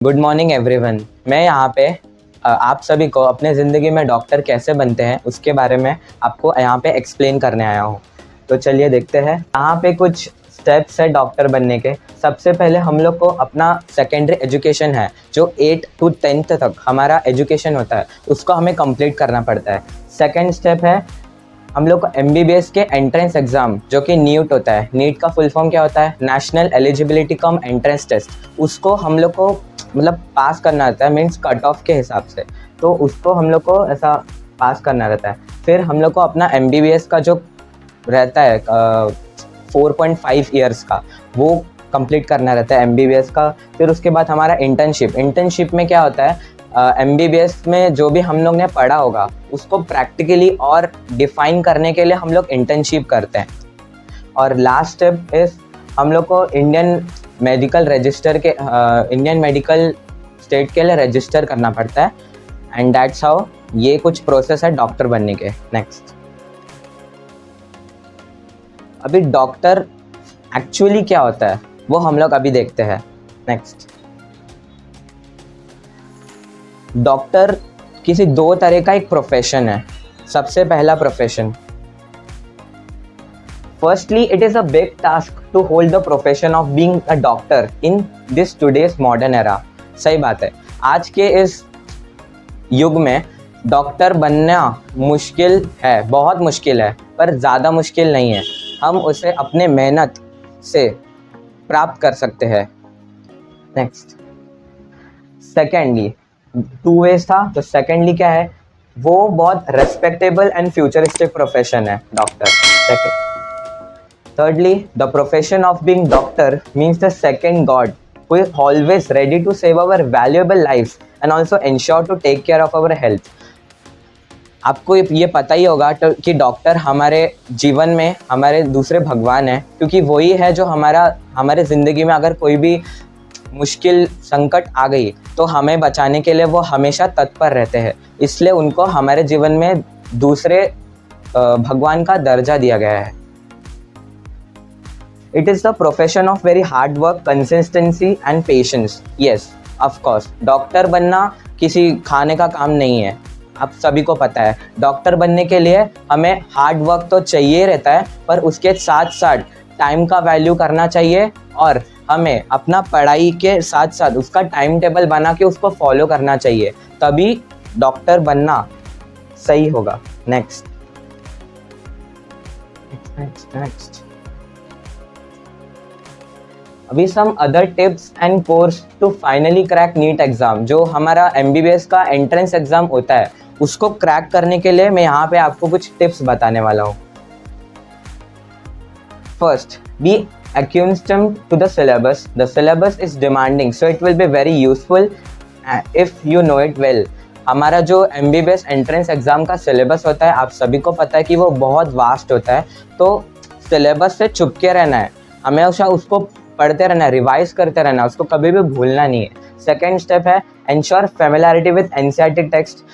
Good morning everyone. मैं यहाँ पे आप सभी को अपने ज़िंदगी में डॉक्टर कैसे बनते हैं उसके बारे में आपको यहाँ पे एक्सप्लेन करने आया हूँ। तो चलिए देखते हैं। यहाँ पे कुछ स्टेप्स है डॉक्टर बनने के। सबसे पहले हम लोग को अपना सेकेंडरी एजुकेशन है जो 8 to 10th तक हमारा एजुकेशन होता है, उसको हमें कंप्लीट करना पड़ता है। सेकेंड स्टेप है हम लोग को MBBS के एंट्रेंस एग्ज़ाम जो कि नीट होता है। नीट का फुल फॉर्म क्या होता है? National eligibility cum entrance test. उसको हम लोग को मतलब पास करना रहता है, मीन्स कट ऑफ के हिसाब से। तो उसको हम लोग को ऐसा पास करना रहता है। फिर हम लोग को अपना MBBS का जो रहता है 4.5 ईयर्स का, वो कंप्लीट करना रहता है MBBS का। फिर उसके बाद हमारा इंटर्नशिप में क्या होता है, MBBS में जो भी हम लोग ने पढ़ा होगा उसको प्रैक्टिकली और डिफाइन करने के लिए हम लोग इंटर्नशिप करते हैं। और लास्ट स्टेप इस हम लोग को इंडियन मेडिकल स्टेट के लिए रजिस्टर करना पड़ता है। एंड दैट्स हाउ ये कुछ प्रोसेस है डॉक्टर बनने के। नेक्स्ट, अभी डॉक्टर एक्चुअली क्या होता है वो हम लोग अभी देखते हैं। नेक्स्ट, डॉक्टर किसी दो तरह का एक प्रोफेशन है। सबसे पहला profession, firstly it is a big task to hold the profession of being a doctor in this today's modern era. सही बात है, आज के इस युग में डॉक्टर बनना मुश्किल है, बहुत मुश्किल है, पर ज़्यादा मुश्किल नहीं है। हम उसे अपने मेहनत से प्राप्त कर सकते हैं। नेक्स्ट, सेकेंडली 2 ways था, तो सेकेंडली क्या है, वो बहुत रेस्पेक्टेबल एंड फ्यूचरिस्टिक प्रोफेशन है doctor. Second, thirdly, the profession of being doctor means the second God who is always ready to save our valuable lives and also ensure to take care of our health. आपको ये पता ही होगा कि doctor हमारे जीवन में हमारे दूसरे भगवान हैं, क्योंकि वही है जो हमारे ज़िंदगी में अगर कोई भी मुश्किल संकट आ गई तो हमें बचाने के लिए वो हमेशा तत्पर रहते हैं। इसलिए उनको हमारे जीवन में दूसरे भगवान का दर्जा दिया गया है। It is the profession of very hard work, consistency and patience. Yes, of course. Doctor बनना किसी खाने का काम नहीं है, आप सभी को पता है। डॉक्टर बनने के लिए हमें हार्ड वर्क तो चाहिए रहता है, पर उसके साथ साथ टाइम का वैल्यू करना चाहिए और हमें अपना पढ़ाई के साथ साथ उसका टाइम टेबल बना के उसको फॉलो करना चाहिए, तभी डॉक्टर बनना सही होगा। नेक्स्ट, अभी some other tips and course to finally crack NEET exam. जो हमारा MBBS का एंट्रेंस एग्ज़ाम होता है उसको क्रैक करने के लिए मैं यहाँ पे आपको कुछ टिप्स बताने वाला हूँ। First, be accustomed to the syllabus. The syllabus is demanding, so it will be very useful if you know it well. हमारा जो MBBS एंट्रेंस एग्ज़ाम का सिलेबस होता है, आप सभी को पता है कि वो बहुत वास्ट होता है, तो सिलेबस से चुपके रहना है, हमेशा उसको पढ़ते रहना है, रिवाइज करते रहना है, उसको कभी भी भूलना नहीं है। सेकेंड स्टेप है ensure familiarity with NCERT text.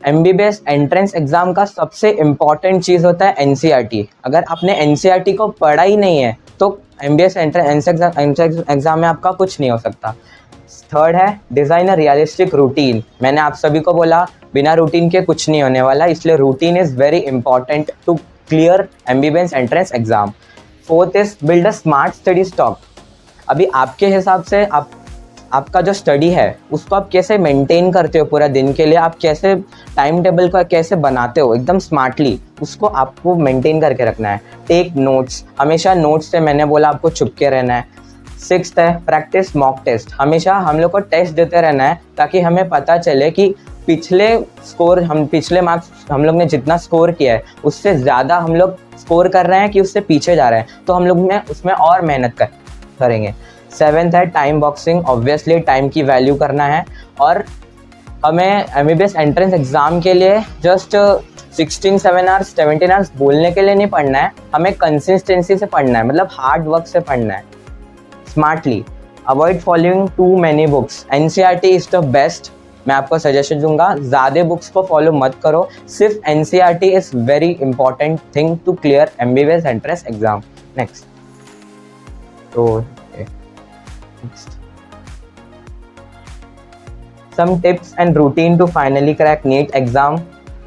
MBBS entrance exam का सबसे इम्पॉर्टेंट चीज़ होता है NCERT। अगर आपने NCERT को पढ़ा ही नहीं है तो MBBS एंट्रेंस एग्ज़ाम में आपका कुछ नहीं हो सकता। थर्ड है डिज़ाइन अ रियलिस्टिक रूटीन। मैंने आप सभी को बोला बिना रूटीन के कुछ नहीं होने वाला, इसलिए routine is very important to clear MBBS entrance exam. Fourth is build a smart study stock. अभी आपके हिसाब से आपका जो स्टडी है उसको आप कैसे मेंटेन करते हो पूरा दिन के लिए, आप कैसे टाइम टेबल का कैसे बनाते हो एकदम स्मार्टली, उसको आपको मेंटेन करके रखना है। टेक नोट्स, हमेशा नोट्स से मैंने बोला आपको चुपके रहना है। सिक्स्थ है प्रैक्टिस मॉक टेस्ट। हमेशा हम लोग को टेस्ट देते रहना है ताकि हमें पता चले कि पिछले मार्क्स हम लोग ने जितना स्कोर किया है उससे ज़्यादा हम लोग स्कोर कर रहे हैं कि उससे पीछे जा रहे हैं, तो हम लोग ने उसमें और मेहनत करेंगे। सेवेंथ है टाइम बॉक्सिंग। ऑब्वियसली टाइम की वैल्यू करना है और हमें MBBS एंट्रेंस एग्ज़ाम के लिए जस्ट 17 आवर्स बोलने के लिए नहीं पढ़ना है, हमें कंसिस्टेंसी से पढ़ना है, मतलब हार्ड वर्क से पढ़ना है smartly. Avoid following too many books. NCERT is the best. मैं आपको सजेशन दूंगा, ज़्यादा बुक्स को फॉलो मत करो, सिर्फ NCERT is very important thing to clear MBBS entrance exam. Next, तो some tips and routine to finally crack NEET exam.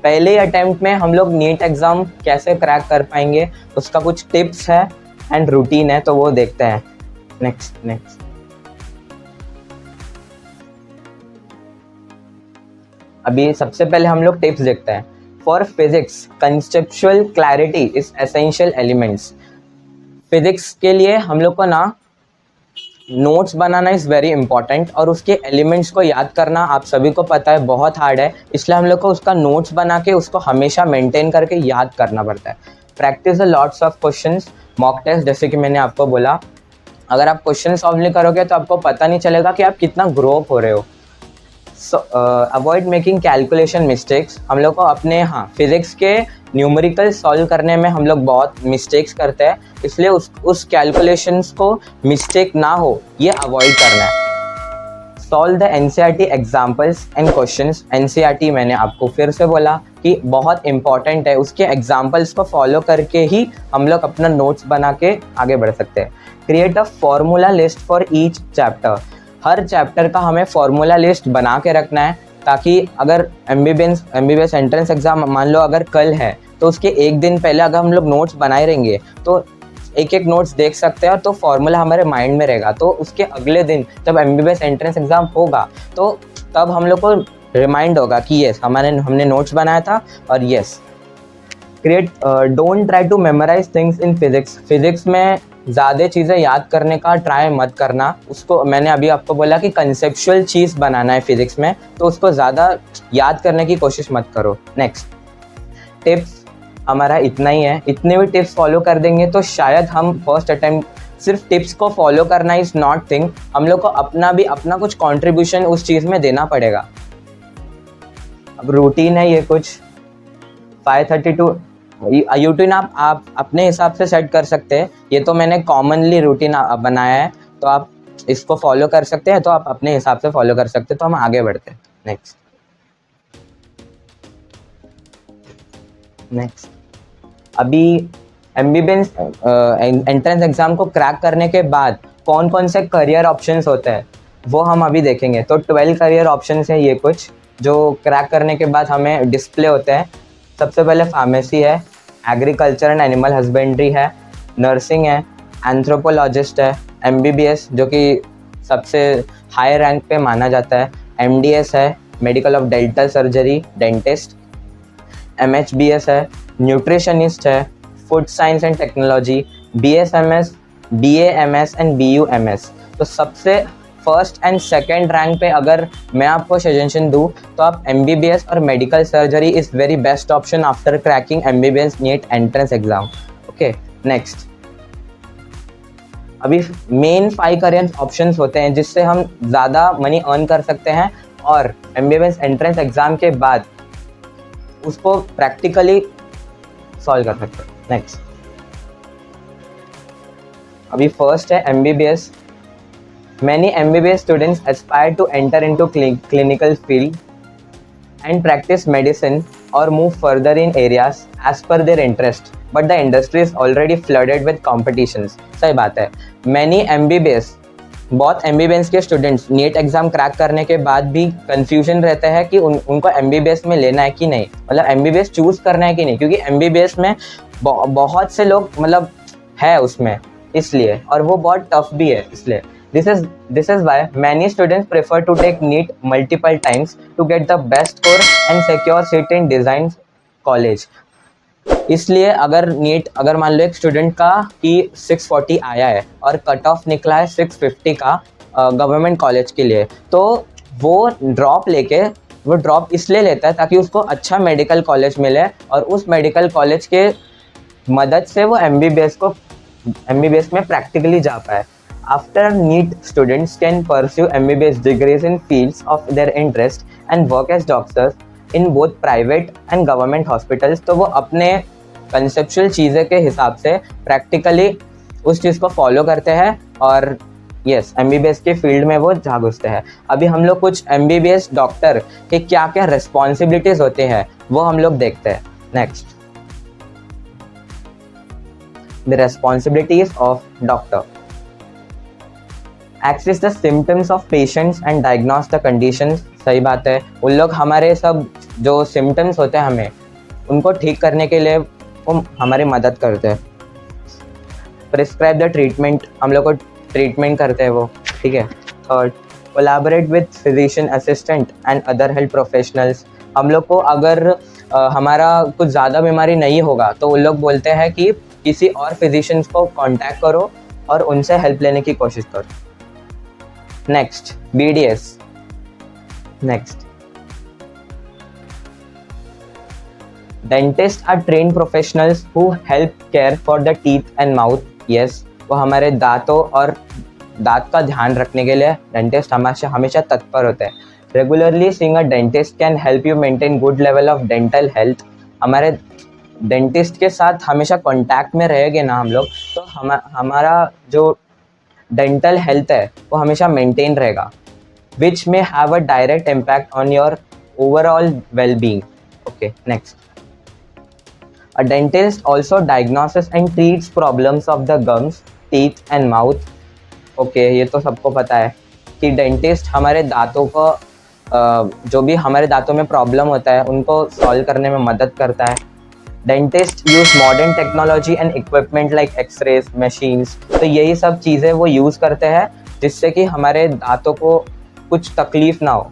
पहले अटेम्प्ट में हम लोग नीट एग्ज़ाम कैसे क्रैक कर पाएंगे, उसका कुछ टिप्स है एंड रूटीन है, तो वो देखते हैं। नेक्स्ट अभी सबसे पहले हम लोग टिप्स देखते हैं। For physics conceptual clarity is essential elements. Physics के लिए हम लोग को ना notes banana is very important, और उसके एलिमेंट्स को याद करना आप सभी को पता है बहुत हार्ड है, इसलिए हम लोग को उसका नोट्स बना के उसको हमेशा मेंटेन करके याद करना पड़ता है। Practice the lots of questions, mock test, जैसे कि मैंने आपको बोला, अगर आप क्वेश्चन सॉल्व नहीं करोगे तो आपको पता नहीं चलेगा कि आप कितना ग्रो अप हो रहे हो। Avoid making calculation mistakes. हम लोग को अपने फिजिक्स के न्यूमेरिकल सॉल्व करने में हम लोग बहुत मिस्टेक्स करते हैं, इसलिए उस कैलकुलेशंस को मिस्टेक ना हो ये अवॉइड करना है। Solve the NCERT examples and questions. NCERT मैंने आपको फिर से बोला कि बहुत इंपॉर्टेंट है, उसके एग्जाम्पल्स को फॉलो करके ही हम लोग अपना नोट्स बना के आगे बढ़ सकते हैं। Create a formula list for each chapter. Her chapter का हमें फॉर्मूला लिस्ट बना के रखना है, ताकि अगर एमबीबीएस एंट्रेंस एग्ज़ाम मान लो अगर कल है, तो उसके एक दिन पहले अगर हम लोग नोट्स बनाए रहेंगे तो एक एक नोट्स देख सकते हैं, तो फॉर्मूला हमारे माइंड में रहेगा। तो उसके अगले दिन जब एमबीबीएस एंट्रेंस एग्ज़ाम होगा तो तब हम लोग को रिमाइंड होगा कि यस हमने नोट्स बनाया था। और yes don't try to memorise things in physics. Physics में ज़्यादा चीज़ें याद करने का ट्राई मत करना। उसको मैंने अभी आपको बोला कि कंसेप्चुअल चीज़ बनाना है फिजिक्स में, तो उसको ज़्यादा याद करने की कोशिश मत करो। नेक्स्ट टिप्स हमारा इतना ही है, इतने भी टिप्स फॉलो कर देंगे तो शायद हम फर्स्ट अटेम्प्ट, सिर्फ टिप्स को फॉलो करना इज़ नॉट थिंग, हम लोग को अपना कुछ कंट्रीब्यूशन उस चीज़ में देना पड़ेगा। अब रूटीन है ये कुछ 5:32 रूटीन आप अपने हिसाब से सेट कर सकते हैं, ये तो मैंने कॉमनली रूटीन बनाया है, तो आप इसको फॉलो कर सकते हैं, तो आप अपने हिसाब से फॉलो कर सकते हैं। तो हम आगे बढ़ते हैं। नेक्स्ट अभी एमबीबीएस एंट्रेंस एग्ज़ाम को क्रैक करने के बाद कौन कौन से करियर ऑप्शंस होते हैं वो हम अभी देखेंगे। तो 12 करियर ऑप्शंस हैं ये कुछ, जो क्रैक करने के बाद हमें डिस्प्ले होते हैं। सबसे पहले फार्मेसी है, एग्रीकल्चर एंड एनिमल हस्बेंड्री है, नर्सिंग है, एंथ्रोपोलॉजिस्ट है, एमबीबीएस जो कि सबसे हाई रैंक पे माना जाता है, एमडीएस है, medical of dental surgery, dentist, MHBS है, न्यूट्रिशनिस्ट है, food science and technology, BSMS, BAMS and BUMS. तो सबसे फर्स्ट एंड सेकेंड रैंक पे अगर मैं आपको सजेशन दूँ तो आप एमबीबीएस और medical surgery is very best option after cracking MBBS NEET entrance exam. Okay next अभी मेन 5 करियर ऑप्शंस होते हैं जिससे हम ज़्यादा मनी अर्न कर सकते हैं और एमबीबीएस एंट्रेंस एग्जाम के बाद उसको प्रैक्टिकली सॉल्व कर सकते हैं। नेक्स्ट अभी फर्स्ट है MBBS. Many MBBS students aspire to enter into clinical field and practice medicine or move further in areas as per their interest, but the industry is already flooded with competitions. सही बात है। Many MBBS, बहुत MBBS के students NEET exam crack करने के बाद भी confusion रहता है कि उनको MBBS में लेना है कि नहीं, मतलब MBBS चूज़ करना है कि नहीं, क्योंकि MBBS में बहुत से लोग मतलब है उसमें, इसलिए, और वो बहुत टफ भी है इसलिए। This is why many students prefer to take NEET multiple times to get the best score and secure seat in design college. इसलिए अगर मान लो एक स्टूडेंट का कि 640 आया है और कट ऑफ निकला है 650 का गवर्नमेंट कॉलेज के लिए, तो वो ड्रॉप इसलिए लेता है ताकि उसको अच्छा मेडिकल कॉलेज मिले और उस मेडिकल कॉलेज के मदद से वो एमबीबीएस में प्रैक्टिकली जा पाए। After NEET, students can pursue MBBS degrees in fields of their interest and work as doctors in both private and government hospitals. तो वो अपने conceptual चीज़ें के हिसाब से practically उस चीज़ को follow करते हैं और yes, MBBS के फील्ड में वो जा घुसते हैं। अभी हम लोग कुछ MBBS डॉक्टर के क्या क्या responsibilities होते हैं वो हम लोग देखते हैं। Next, the responsibilities of doctor. Access the symptoms of patients and diagnose the condition. सही बात है, उन लोग हमारे सब जो सिम्टम्स होते हैं हमें उनको ठीक करने के लिए वो हमारी मदद करते हैं। प्रिस्क्राइब द ट्रीटमेंट, हम लोग को ट्रीटमेंट करते हैं वो, ठीक है। Third, collaborate with physician assistant and other health professionals. हम लोग को अगर हमारा कुछ ज़्यादा बीमारी नहीं होगा तो उन लोग बोलते हैं कि किसी और फिजिशियंस को कांटेक्ट करो और उनसे हेल्प लेने की कोशिश करो। Next, BDS। Next, dentist are trained professionals who help care for the teeth and mouth. Yes, वो हमारे दांतों और दांत का ध्यान रखने के लिए डेंटिस्ट हमेशा तत्पर होते हैं। Regularly seeing a dentist can help you maintain good level of dental health. हमारे डेंटिस्ट के साथ हमेशा कांटेक्ट में रहेंगे ना हम लोग, तो हमारा जो डेंटल हेल्थ है वो हमेशा मेंटेन रहेगा, विच में have a direct impact on your overall well being. Okay, next, a dentist also diagnosis and treats problems of the gums, teeth and mouth. Okay, ये तो सबको पता है कि डेंटिस्ट हमारे दांतों को जो भी हमारे दांतों में प्रॉब्लम होता है उनको सॉल्व करने में मदद करता है। Dentist use modern technology and equipment like x rays machines. तो यही सब चीज़ें वो यूज़ करते हैं जिससे कि हमारे दांतों को कुछ तकलीफ ना हो।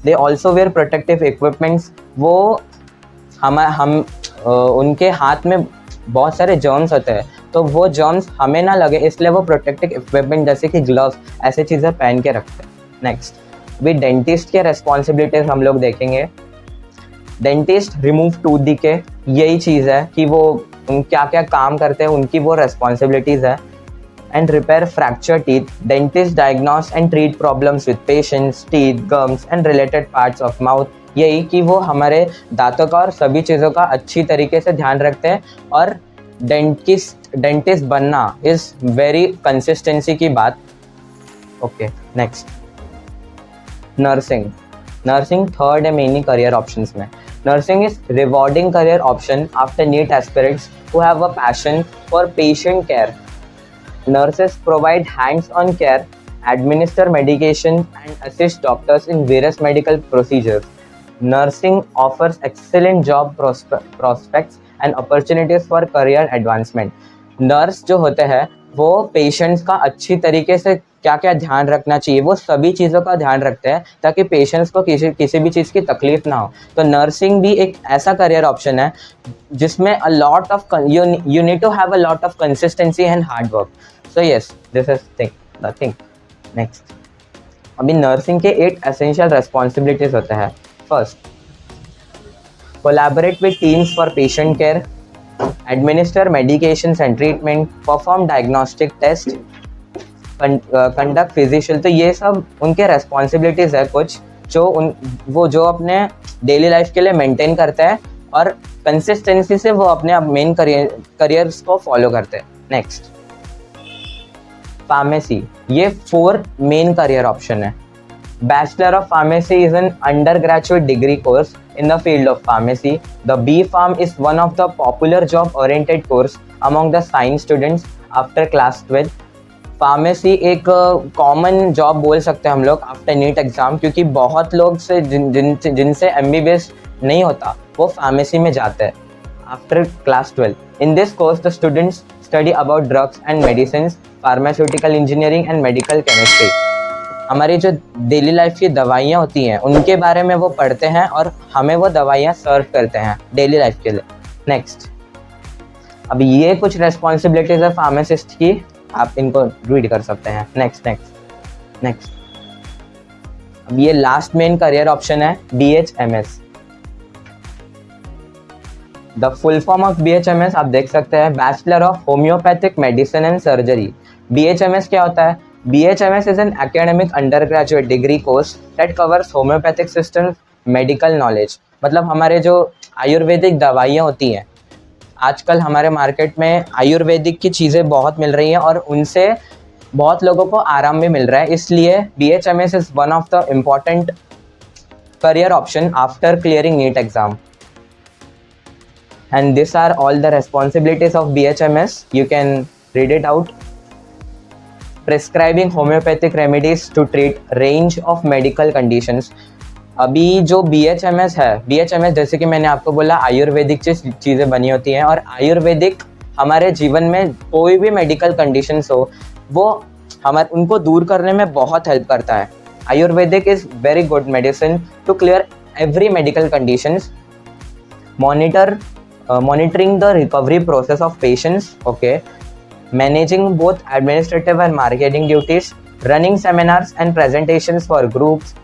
They also wear protective equipments. वो हम उनके हाथ में बहुत सारे जर्म्स होते हैं, तो वो जर्म्स हमें ना लगे इसलिए वो प्रोटेक्टिव इक्विपमेंट जैसे कि ग्लव्स ऐसे चीज़ें पहन के रखते हैं। नेक्स्ट, अभी डेंटिस्ट के रेस्पॉन्सिबिलिटीज हम लोग देखेंगे। डेंटिस्ट रिमूव टूथ डिके, यही चीज़ है कि वो क्या क्या काम करते हैं, उनकी वो रेस्पॉन्सिबिलिटीज़ है। And repair fracture teeth, dentist diagnose and treat problems with patients, teeth, gums and related parts of mouth. यही कि वो हमारे दांतों का और सभी चीज़ों का अच्छी तरीके से ध्यान रखते हैं। और डेंटिस्ट बनना इज़ वेरी कंसिस्टेंसी की बात। ओके, नेक्स्ट, नर्सिंग थर्ड है मेनली करियर ऑप्शंस में। Nursing is rewarding career option after NEET aspirants who have a passion for patient care. Nurses provide hands-on care, administer medication, and assist doctors in various medical procedures. Nursing offers excellent job prospects and opportunities for career advancement. Nurse जो होते हैं वो patients का अच्छी तरीके से क्या क्या ध्यान रखना चाहिए वो सभी चीज़ों का ध्यान रखते हैं ताकि पेशेंट्स को किसी भी चीज़ की तकलीफ ना हो। तो नर्सिंग भी एक ऐसा करियर ऑप्शन है जिसमें a lot of you need to have a lot of consistency and hard work. So yes, this is the thing. Next, अभी नर्सिंग के 8 एसेंशियल रेस्पॉन्सिबिलिटीज होते हैं। First, collaborate with teams for patient care, administer medications and treatment, perform diagnostic test, conduct physical। तो ये सब उनके responsibilities है कुछ जो अपने डेली लाइफ के लिए मेंटेन करते हैं और कंसिस्टेंसी से वो अपने मेन करियर्स को फॉलो करते हैं। नेक्स्ट, फार्मेसी, ये 4 मेन करियर ऑप्शन है। Bachelor of Pharmacy is an undergraduate degree course in the field of pharmacy. The B.Pharm is one of the popular job-oriented course among the science students after class 12. Pharmacy एक common job बोल सकते हैं हम लोग after NEET exam, क्योंकि बहुत लोग से जिनसे MBBS नहीं होता वो फार्मेसी में जाते हैं after class 12. In this course, the students study about drugs and medicines, pharmaceutical engineering and medical chemistry. हमारी जो डेली लाइफ की दवाइयाँ होती हैं उनके बारे में वो पढ़ते हैं और हमें वो दवाइयाँ सर्व करते हैं डेली लाइफ के लिए। नेक्स्ट, अब ये कुछ रेस्पॉन्सिबिलिटीज़ है फार्मासिस्ट की, आप इनको रीड कर सकते हैं। नेक्स्ट, अब ये लास्ट मेन करियर ऑप्शन है BHMS। The full form of BHMS आप देख सकते हैं, bachelor of homeopathic medicine and surgery. BHMS क्या होता है? BHMS is an academic undergraduate degree course that covers homeopathic systems, medical knowledge। मतलब हमारे जो आयुर्वेदिक दवाइयाँ होती हैं, आजकल हमारे मार्केट में आयुर्वेदिक की चीज़ें बहुत मिल रही हैं और उनसे बहुत लोगों को आराम भी मिल रहा है, इसलिए BHMS is one of the important career option after clearing NEET exam. And these are all the responsibilities of BHMS. You can read it out. Prescribing homeopathic remedies to treat range of medical conditions. अभी जो BHMS है, BHMS जैसे कि मैंने आपको बोला आयुर्वेदिक चीज़ें बनी होती हैं, और आयुर्वेदिक हमारे जीवन में कोई भी मेडिकल कंडीशंस हो वो हमारे उनको दूर करने में बहुत हेल्प करता है। Ayurvedic is very good medicine to clear every medical conditions, monitoring the recovery process of patients, okay, managing both administrative and marketing duties, running seminars and presentations for groups,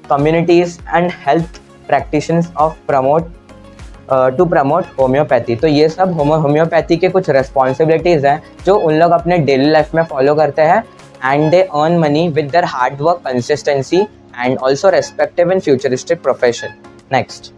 communities and health practitioners to promote homeopathy. तो ये सब homeopathy के कुछ responsibilities हैं जो उन लोग अपने डेली लाइफ में फॉलो करते हैं, and they earn money with their hard work, consistency and also respective and futuristic profession. Next,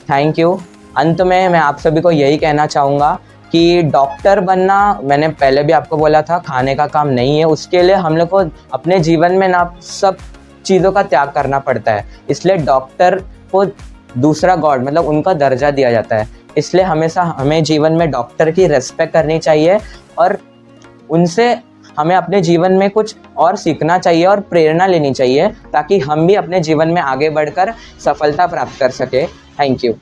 thank you. अंत में मैं आप सभी को यही कहना चाहूँगा कि डॉक्टर बनना, मैंने पहले भी आपको बोला था, खाने का काम नहीं है। उसके लिए हम लोग को अपने जीवन में ना सब चीज़ों का त्याग करना पड़ता है, इसलिए डॉक्टर को दूसरा गॉड मतलब उनका दर्जा दिया जाता है। इसलिए हमेशा हमें जीवन में डॉक्टर की रेस्पेक्ट करनी चाहिए और उनसे हमें अपने जीवन में कुछ और सीखना चाहिए और प्रेरणा लेनी चाहिए, ताकि हम भी अपने जीवन में आगे बढ़कर सफलता प्राप्त कर सके। Thank you.